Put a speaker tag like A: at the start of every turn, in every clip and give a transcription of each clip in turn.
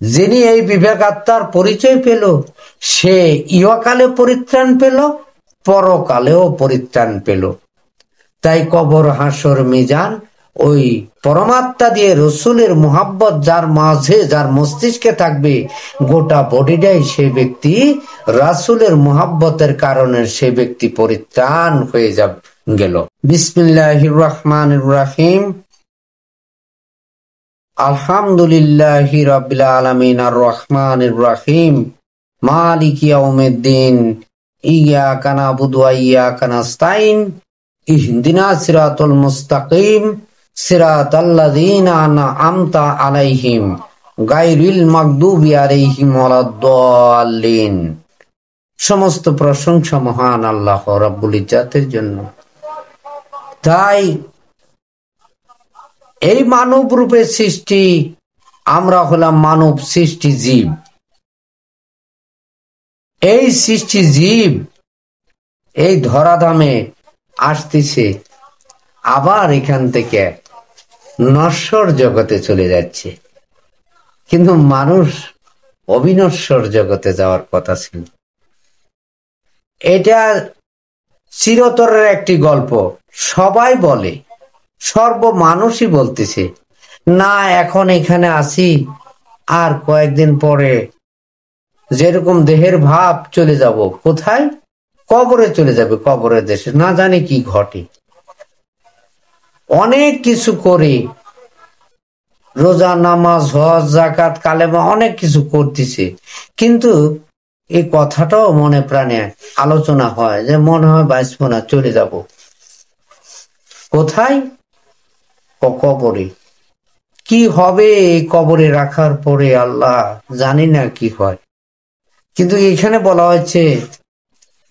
A: যিনি এই বিবেক আত্মার পরিচয় পেল, সে ইহকালে পরিত্রাণ পেল, পরকালেও পরিত্রাণ পেল। তাই কবর, হাসর, মিজান ওই পরমাত্মা দিয়ে রসুলের মোহাব্বত যার মাঝে, যার মস্তিষ্কে থাকবে, গোটা বডিটাই সে ব্যক্তি রাসূলের মোহাব্বতের কারণে সে ব্যক্তি পরিত্রাণ হয়ে গেল। বিসমিল্লাহির রহমানির রহিম। আলহামদুলিল্লাহি রাব্বিল আলামিন আর রহমানির রহিম মালিকি ইয়াউমিদ্দিন ইয়্যাকা না'বুদু ওয়া ইয়্যাকা নাস্তাইন ইহদিনাস সিরাতাল মুস্তাকিম সিরাতাল্লাযীনা আন'আমতা আলাইহিম গায়রিল মাগদুবি আলাইহিম ওয়ালাদ-দাল্লিন। সমস্ত প্রশংসা মহান আল্লাহ রাব্বুল ইজ্জাতের জন্য। তাই এই মানব রূপে সৃষ্টি, আমরা হলাম মানব সৃষ্টি জীব। এই সৃষ্টি জীব এই ধরাধামে আসতেছে, আবার এখান থেকে নশ্বর জগতে চলে যাচ্ছে। কিন্তু মানুষ অবিনশ্বর জগতে যাওয়ার কথা ছিল। এটা চিরতরের একটি গল্প, সবাই বলে, সর্ব মানুষই বলতেছে, না এখন এখানে আসি, আর কয়েকদিন পরে যেরকম দেহের ভাব চলে যাব, কোথায়? কবরে চলে যাবে, কবরের দেশে না জানি কি ঘটে। অনেক কিছু করে, রোজা, নামাজ, হজ, যাকাত, কালেমা অনেক কিছু করতেছে, কিন্তু এই কথাটাও মনে প্রাণে আলোচনা হয় যে মনে হয় বাঁচব না, চলে যাব। কোথায়? কবরে। কি হবে এই কবরে রাখার পরে আল্লাহ জানি না কি হয়। কিন্তু এখানে বলা হয়েছে,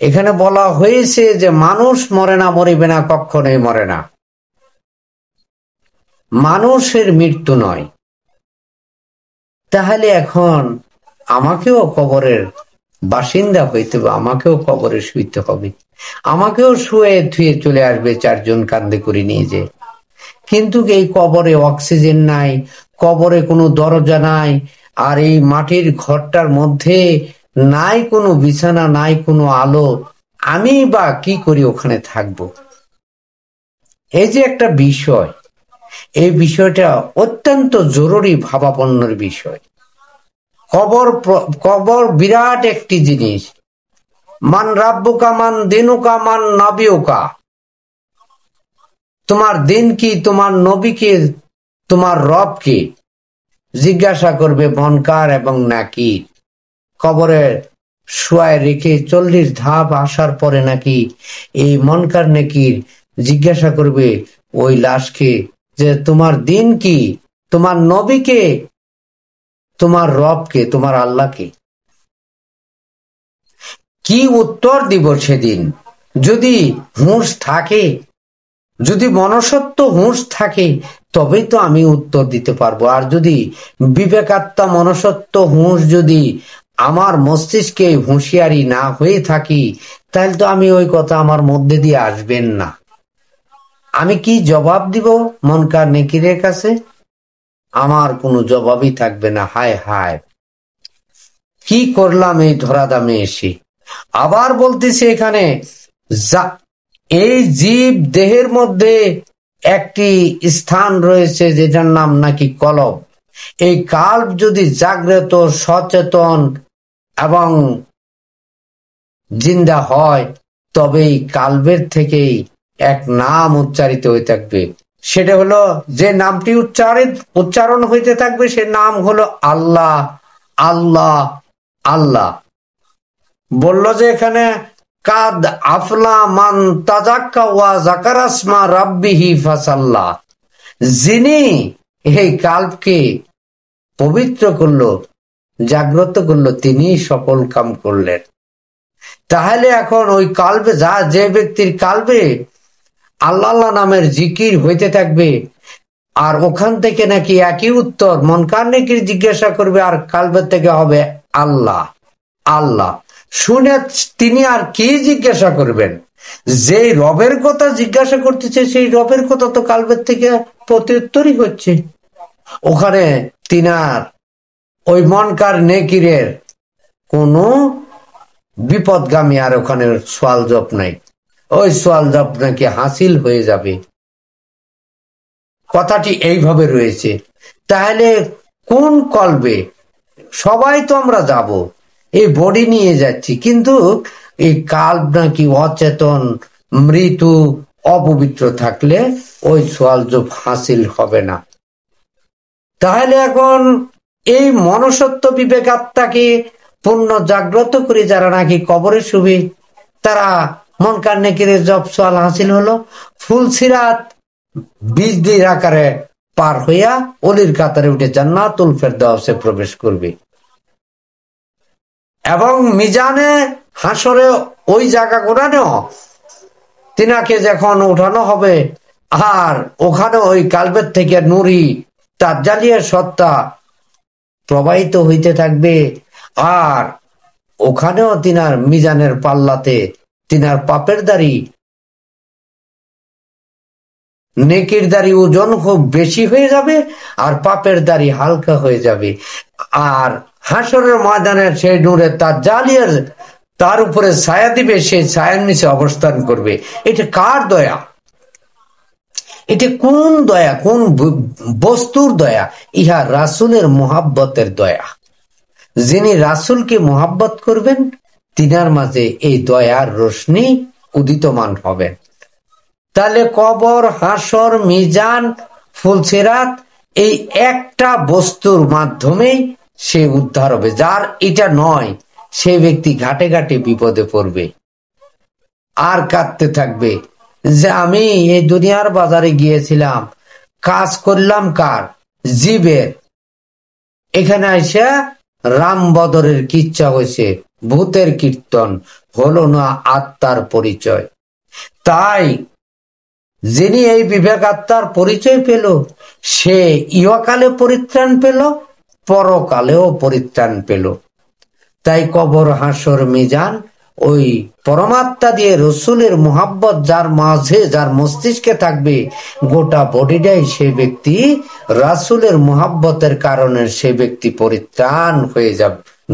A: এখানে বলা হয়েছে যে মানুষ মরে না, মরিবে না, কখনোই মরে না। মানুষের মৃত্যু নয়। তাহলে এখন আমাকেও কবরের বাসিন্দা হইতে হবে, আমাকেও কবরে শুইতে হবে, আমাকেও শুয়ে থুয়ে চলে আসবে চারজন কান্দে করে নিয়ে যে। কিন্তু এই কবরে অক্সিজেন নাই, কবরে কোনো দরজা নাই, আর এই মাটির ঘরটার মধ্যে নাই কোনো বিছানা, নাই কোনো আলো, আমি বা কি করি ওখানে থাকবো? এই যে একটা বিষয়, এই বিষয়টা অত্যন্ত জরুরি ভাবাপন্নর বিষয়। কবর বিরাট একটি জিনিস। মান রাব্বুকা, মান দিনুকা, মান নবিয়ুকা। তোমার দিন কি, তোমার নবীকে, তোমার রবকে জিজ্ঞাসা করবে মনকার এবং নাকির। কবরে শুয়ায় রেখে 40 ধাপ আসার পরে নাকি এই মনকার নাকির জিজ্ঞাসা করবে ওই লাশকে যে তোমার দিন কি, তোমার নবীকে, তোমার রবকে, তোমার আল্লাহকে। কি উত্তর দিব সেদিন? যদি হুঁশ থাকে, যদি মনসত্ব হুঁশ থাকে, তবেই তো আমি উত্তর দিতে পারবো। আর যদি বিবেকাত্মা মনসত্ব হুঁশ যদি আমার মস্তিষ্কে হুঁশিয়ারি না হয়ে থাকি, তাহলে তো আমি ওই কথা আমার মধ্যে দিয়ে আসবেন না। আমি কি জবাব দিব মনকার নেকিরের কাছে? আমার কোনো জবাবই থাকবে না। হায় হায়, কি করলাম এই ধরাধামে এসে। আবার বলতেছে এখানে, এই জীব দেহের মধ্যে একটি স্থান রয়েছে যেটার নাম নাকি কলব। এই কাল্ব যদি জাগ্রত, সচেতন এবং জিন্দা হয়, তবে এই কাল্বের থেকেই এক নাম উচ্চারিত হয়ে থাকবে। সেটা হলো, যে নামটি উচ্চারণ হইতে থাকবে সে নাম হলো আল্লাহ, আল্লাহ, আল্লাহ। বলল যে এখানে কাদ আফলা মান তাজাক্কা ওয়া যাকারা ইসমা রাব্বিহি ফাসাল্লা। যিনি এই কাল্বকে পবিত্র করলো, জাগ্রত করলো, তিনি সকল কাম করলেন। তাহলে এখন ওই কাল্বে যে ব্যক্তির কাল্বে আল্লাহ আল্লাহ নামের জিকির হইতে থাকবে, আর ওখান থেকে নাকি একই উত্তর মনকার নেকির জিজ্ঞাসা করবে, আর কাল্বের থেকে হবে আল্লাহ, আল্লাহ। শুনে তিনি আর কি জিজ্ঞাসা করবেন? যে রবের কথা জিজ্ঞাসা করতেছে, সেই রবের কথা তো কাল্বের থেকে প্রত্যুত্তরই হচ্ছে। ওখানে তিনার ওই মনকার নেকিরের কোনো বিপদগামী আর ওখানে সোয়াল জপ নাই, ওই সোয়াল জপ নাকি হাসিল হয়ে যাবে। কথাটি এইভাবে রয়েছে। তাহলে কোন কলবে? সবাই তো আমরা যাব, এই বডি নিয়ে যাচ্ছি, কিন্তু এই কাল্ব নাকি অচেতন, মৃত্যু, অপবিত্র থাকলে ওই সোয়াল জপ হাসিল হবে না। তাহলে এখন এই মনসত্ব বিবেক আত্মাকে পূর্ণ জাগ্রত করে যারা নাকি কবরে শুবে, তারা মনকার নেকিরের জব সোয়াল হাসিল হলো, ফুলসিরাত বিজলির আকারে পার হইয়া অলির কাতারে উঠে জান্নাতুল ফেরদাউসে প্রবেশ করবে। এবং মিজানে হাসরে ওই জায়গা ঘোরানো তিনাকে যখন উঠানো হবে, আর ওখানে ওই কালবের থেকে নুরি তাজ্জালিয়া সত্তা প্রবাহিত হইতে থাকবে, আর ওখানেও তিনার মিজানের পাল্লাতে তিনার পাপের দাড়ি নেকির দাড়ি ওজন খুব বেশি হয়ে যাবে, আর পাপের দাড়ি হালকা হয়ে যাবে। আর হাসরের ময়দানের সেই নূরে তাজ্জালিয়ার তার উপরে ছায়া দিবে, সেই ছায়ার নিচে অবস্থান করবে। এটা কার দয়া? এটা কোন দয়া, কোন বস্তুর দয়া? ইহা রাসূলের মুহাব্বতের দয়া। যিনি রাসূলকে মুহাব্বত করবেন, তিনার মাঝে এই দয়ার রোশনি উদিতমান হবে। তাহলে কবর, হাসর, মিজান, ফুলসিরাত এই একটা বস্তুর মাধ্যমেই সে উদ্ধার হবে। যার এটা নয়, সে ব্যক্তি ঘাটে ঘাটে বিপদে পড়বে আর কাঁদতে থাকবে যে আমি এই দুনিয়ার বাজারে গিয়েছিলাম, কাজ করলাম কার? জীবের। এখানে এসে রাম বদরের কিচ্ছা হয়েছে, ভূতের কীর্তন হলো না আত্মার পরিচয়। তাই যিনি এই বিবেক আত্মার পরিচয় পেল, সে ইহকালে পরিত্রাণ পেল, পরকালেও পরিত্রাণ পেল। তাই কবর, হাসর, মিজান ওই পরমাত্মা দিয়ে রসুলের মুহাব্বত যার মাঝে, যার মস্তিষ্কে থাকবে, গোটা বডিটাই সে ব্যক্তি রাসূলের মুহাব্বতের কারণে সে ব্যক্তি পরিত্রাণ হয়ে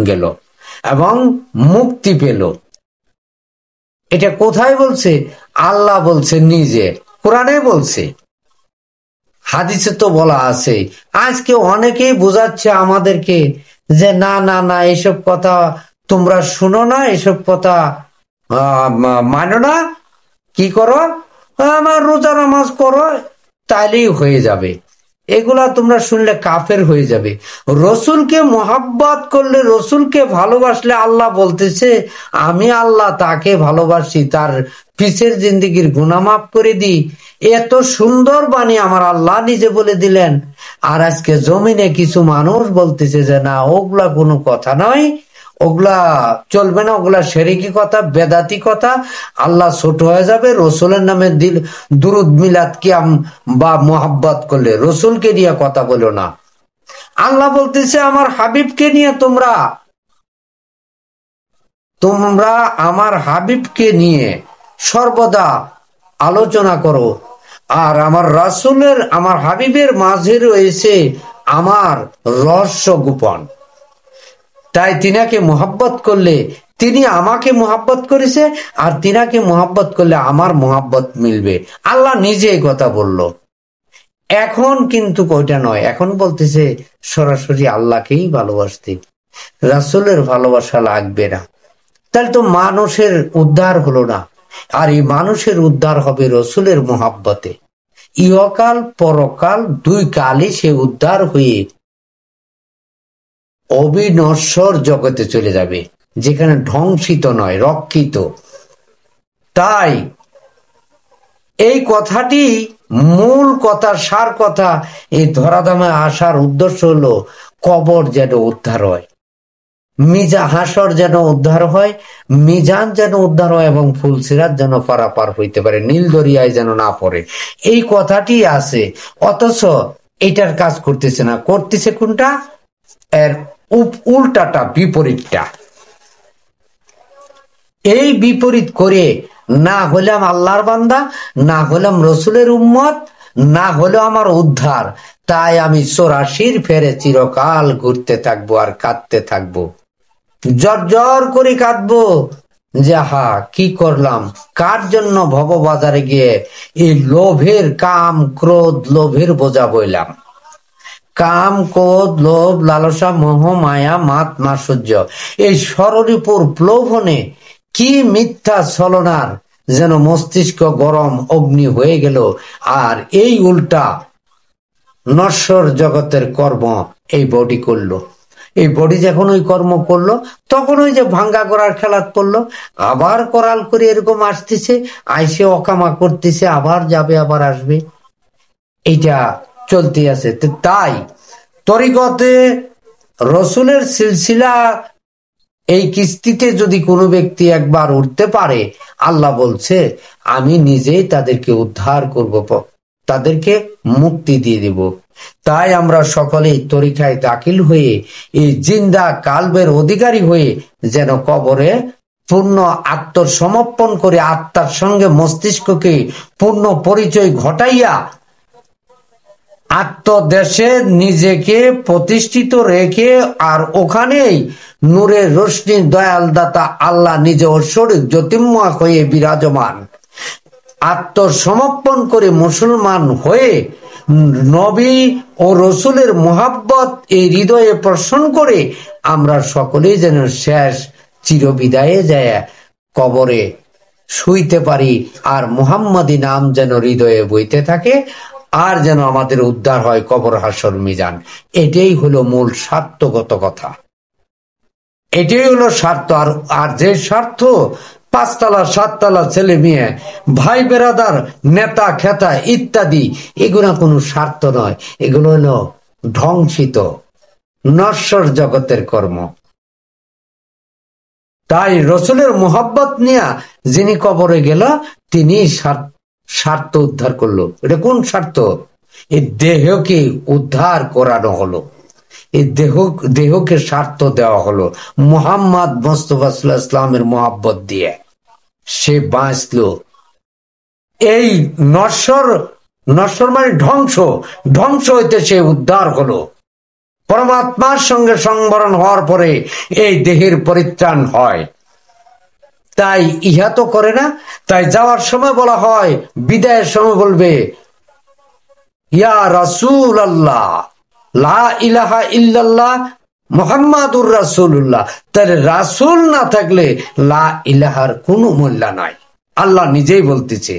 A: গেল এবং মুক্তি পেল। এটা কোথায় বলছে? আল্লাহ বলছে নিজে, কোরআনে বলছে, হাদিসে তো বলা আছে। আজকে অনেকেই বোঝাচ্ছে আমাদেরকে যে না না না, এসব কথা তোমরা শুনো না, এসব কথা মানো না, কি করো? আমার রোজা নামাজ করো, তাইলেই হয়ে যাবে। এগুলা তোমরা শুনলে কাফের হয়ে যাবে। রসুলকে মোহাব্বত করলে, রসুলকে ভালোবাসলে, আল্লাহ বলতেছে আমি আল্লাহ তাকে ভালোবাসি, তার পিছের জিন্দিগির গুনাহ মাফ করে দিই। এত সুন্দর বাণী আমার আল্লাহ নিজে বলে দিলেন। আর আজকে জমিনে কিছু মানুষ বলতেছে যে না, ওগুলা কোনো কথা নয়, ওগুলা চলবে না, ওগুলা শিরকি কথা, বেদাতি কথা, আল্লাহ ছোট হয়ে যাবে। রসুলের নামে দুরুদ মিলাদ কিয়াম বা মোহাব্বত করলে রসুলকে নিয়ে কথা বলো না। আল্লাহ বলতেছে আমার হাবিবকে নিয়ে তোমরা আমার হাবিবকে নিয়ে সর্বদা আলোচনা করো। আর আমার রাসূলের, আমার হাবিবের মাঝে রয়েছে আমার রহস্য গোপন। তাই তিনাকে মোহাব্বত করলে তিনি আমাকে মোহাব্বত করেছে, আর তিনাকে মোহাব্বত করলে আমার মোহাব্বত মিলবে। আল্লাহ নিজে এই কথা বলল। এখন কিন্তু ওইটা নয়, এখন বলতেছে সরাসরি আল্লাহকেই ভালোবাসতে, রাসূলের ভালোবাসা লাগবে না। তাহলে তো মানুষের উদ্ধার হলো না। আর এই মানুষের উদ্ধার হবে রসুলের মোহাব্বতে। ইহকাল পরকাল দুই কালই সে উদ্ধার হয়ে অবিনশ্বর জগতে চলে যাবে, যেখানে ধ্বংসিত নয়, রক্ষিত। তাই এই কথাটি মূল কথা, সার কথা, এই ধরাধামে আসার উদ্দেশ্য হলো কবর যেন উদ্ধার হয়, হাসর যেন উদ্ধার হয়, মিজান যেন উদ্ধার হয়, এবং ফুলসিরাত যেন পারাপার হইতে পারে, নীল দরিয়ায় যেন না পড়ে। এই কথাটি আছে, অথচ এটার কাজ করতেছে না। করতেছে কোনটা? এর উল্টাটা, বিপরীতটা। এই বিপরীত করে না হলাম আল্লাহর বান্দা, না হলাম রসুলের উম্মত, না হলো আমার উদ্ধার। তাই আমি 84 ফেরে চিরকাল ঘুরতে থাকবো আর কাঁদতে থাকবো, জর্জর করে কাঁদবো যে হা কি করলাম, কার জন্য ভববাজারে গিয়ে এই লোভের কাম ক্রোধ লোভের বোঝা বইলাম। কাম ক্রোধ লোভ লালসা মোহ মায়া মাত মাৎসর্য, এই ষড়রিপুর প্লোভনে কি মিথ্যা ছলনার যেন মস্তিষ্ক গরম অগ্নি হয়ে গেল। আর এই উল্টা নশ্বর জগতের কর্ম এই বডি করলো। এই বডি যখন ওই কর্ম করলো তখন ওই যে ভাঙ্গা করার খেলাত পড়লো, আবার করাল করে এরকম আসতেছে, আইসে অকামা করতেছে, আবার যাবে আবার আসবে, এইটা চলতে আছে। তাই তরিকতে রসুলের সিলসিলা এই কিস্তিতে যদি কোনো ব্যক্তি একবার উঠতে পারে, আল্লাহ বলছে আমি নিজেই তাদেরকে উদ্ধার করব, তাদেরকে মুক্তি দিয়ে দিব। তাই আমরা সকলেই তরিকায় দাখিল হয়ে এই জিন্দা কালবের অধিকারী হয়ে যেন কবরে পূর্ণ আত্মসমর্পণ করে আত্মার সঙ্গে মস্তিষ্ককে পূর্ণ পরিচয় ঘটাইয়া আত্মদেশে নিজেকে প্রতিষ্ঠিত রেখে আর ওখানেই নূরের রোশনি দয়াল দাতা আল্লাহ নিজে ঐশ্বরিক জ্যোতির্ময় হয়ে বিরাজমান, আত্মসমর্পণ করে মুসলমান হয়ে নবী ও রসুলের মোহাব্বত এই হৃদয়ে পোষণ করে আমরা সকলেই যেন শেষ চিরবিদায়ে যায় কবরে শুইতে পারি, আর মুহাম্মাদি নাম যেন হৃদয়ে বইতে থাকে, আর যেন আমাদের উদ্ধার হয় কবর হাসর মিজান। এটাই হলো মূল স্বার্থগত কথা, এটাই হলো স্বার্থ। আর যে স্বার্থ 5 তলা 7 তলা ছেলে মেয়ে ভাই বেরাদার নেতা খেতা ইত্যাদি, এগুলো কোনো স্বার্থ নয়, এগুলো হলো ধ্বংসিত নশ্বর জগতের কর্ম। তাই রসুলের মোহাব্বত নিয়ে যিনি কবরে গেল তিনি স্বার্থ উদ্ধার করলো। এটা কোন স্বার্থ? এই দেহকে উদ্ধার করানো হলো, এই দেহকে স্বার্থ দেওয়া হলো মুহাম্মদ মুস্তাফা সাল্লাল্লাহু আলাইহি ওয়াসাল্লামের মোহাব্বত দিয়ে। সে বাঁচলো। এই নশ্বর মানে ধ্বংস হইতে সে উদ্ধার হলো। পরমাত্মার সঙ্গে সংবরণ হওয়ার পরে এই দেহের পরিত্রাণ হয়। তাই ইহা তো করে না, তাই যাওয়ার সময় বলা হয়, বিদায়ের সময় বলবে ইয়া রাসূল আল্লাহ লা ইলাহা ইল্লাল্লাহ মুহাম্মাদুর রাসূলুল্লাহ। তাহলে রাসূল না থাকলে লা ইলাহার কোনো মূল্য নাই, আল্লাহ নিজেই বলতেছে।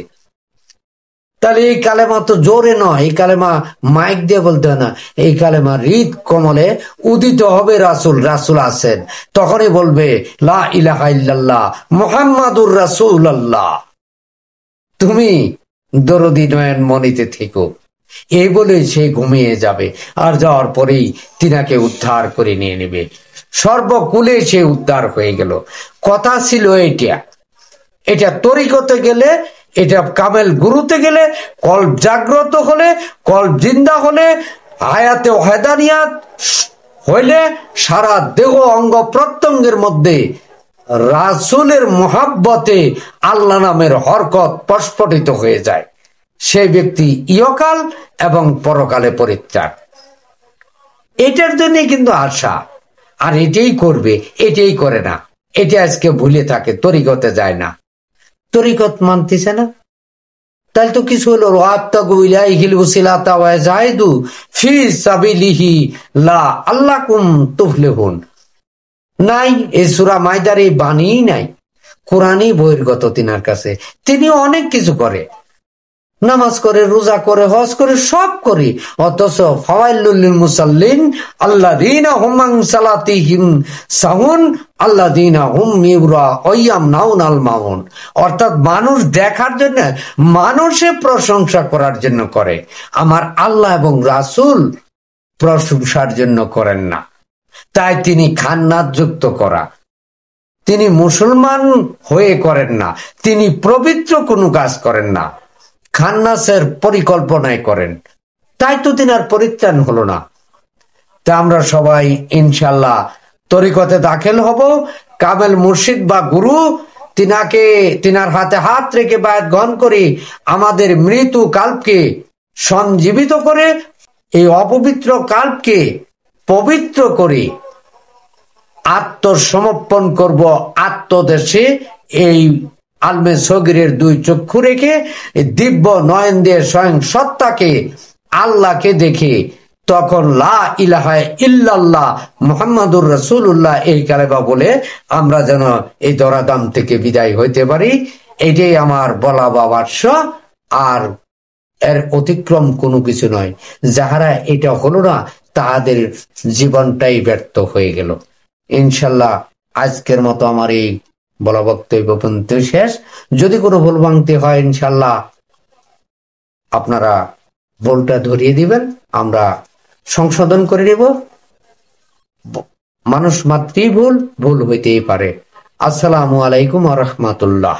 A: তাহলে এই কালেমা তো জোরে নয়, এই কালেমা মাইক দিয়ে বলতে হয় না, এই কালেমা হৃদ কমলে উদিত হবে। রাসূল আছেন, তখনই বলবে লা ইলাহা ইল্লাল্লাহ মুহাম্মাদুর রাসূলুল্লাহ। তুমি দরদি নয়ন মনিতে থেকো, এই বলে সে ঘুমিয়ে যাবে। আর যাওয়ার পরেই তিনাকে উদ্ধার করে নিয়ে নেবে। সর্বকুলে সে উদ্ধার হয়ে গেল। কথা ছিল এটা তরিকতে গেলে, এটা কামেল গুরুতে গেলে, কল্প জাগ্রত হলে, কল্প জিন্দা হলে, হায়াতে ওয়াহদানিয়াত হইলে সারা দেহ অঙ্গ প্রত্যঙ্গের মধ্যে রাসূলের মোহাব্বতে আল্লাহ নামের হরকত প্রস্ফুটিত হয়ে যায়। সেই ব্যক্তি ইহকাল এবং পরকালে পরিত্রাণ। এটার জন্য কিন্তু আশা, আর এটাই করবে, এটাই করে না, এটা আজকে ভুলে থাকে, তরিকতে যায় না, তরিকত মানতেছে না। তাহলে তো কিছু হলো, নাই। এই সূরা মাইদার এই বাণী নাই, কোরআনই বহির্গত তিনার কাছে। তিনি অনেক কিছু করে, নামাজ করে, রোজা করে, হজ করে, সব করে, অথচ ফাওয়াইলুল লিল মুসাল্লিন আল্লাযীনা হুম আন সালাতিহিম সাহুন আল্লাযীনা হুম ইয়ামনাউনাল মাউন। অর্থাৎ মানুষ দেখার জন্য, মানুষের প্রশংসা করার জন্য করে, আমার আল্লাহ এবং রাসূল প্রশংসার জন্য করেন না। তাই তিনি খান্নাত যুক্ত করা, তিনি মুসলমান হয়ে করেন না, তিনি পবিত্র কোনো কাজ করেন না, খান্নাসের পরিকল্পনায় করেন। তাই তো তিনার পরিত্রাণ হলো না। তা আমরা সবাই ইনশাল্লাহ তরিকতে দাখিল হব। কামেল মুর্শিদ বা গুরু তিনার হাতে হাত রেখে বায়াত গ্রহণ করে আমাদের মৃত্যু কালকে সঞ্জীবিত করে এই অপবিত্র কাল্পকে পবিত্র করে আত্মসমর্পণ করব আত্মদেশে। এই আলমে সগিরের দুই চক্ষু রেখে দিব্য নয়ন দিয়ে স্বয়ং সত্তাকে আল্লাহকে দেখে তখন লা ইলাহা ইল্লাল্লাহ মুহাম্মাদুর রাসূলুল্লাহ এই কালেমা বলে আমরা যেন এই দরাদাম থেকে বিদায় হইতে পারি। এটাই আমার বলা বা বার্ষ, আর এর অতিক্রম কোনো কিছু নয়। যাহারা এটা হলো না তাহাদের জীবনটাই ব্যর্থ হয়ে গেল। ইনশাল্লাহ আজকের মতো আমার এই বলা বক্তব্য পর্যন্ত শেষ। যদি কোনো ভুল ভাঙতি হয় ইনশাল্লাহ আপনারা ভুলটা ধরিয়ে দিবেন, আমরা সংশোধন করে নেব। মানুষ মাত্রই ভুল, ভুল হইতেই পারে। আসসালামু আলাইকুম ওয়া রাহমাতুল্লাহ।